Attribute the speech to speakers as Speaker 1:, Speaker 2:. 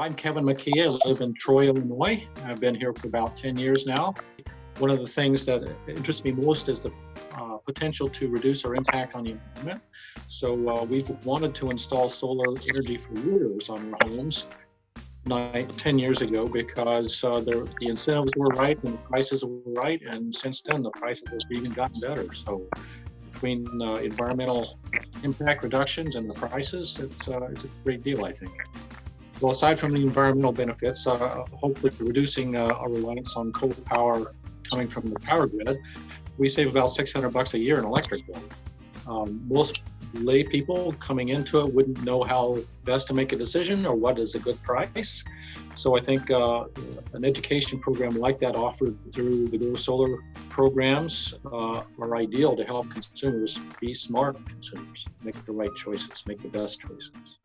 Speaker 1: I'm Kevin McKee. I live in Troy, Illinois. I've been here for about 10 years now. One of the things that interests me most is the potential to reduce our impact on the environment. So we've wanted to install solar energy for years on our homes 10 years ago because the incentives were right and the prices were right. And since then, the prices have even gotten better. So between environmental impact reductions and the prices, it's a great deal, I think. Well, aside from the environmental benefits, hopefully reducing our reliance on coal power coming from the power grid, we save about $600 a year in electric bill. Most lay people coming into it wouldn't know how best to make a decision or what is a good price. So I think an education program like that offered through the Go Solar programs are ideal to help consumers be smart consumers, make the right choices, make the best choices.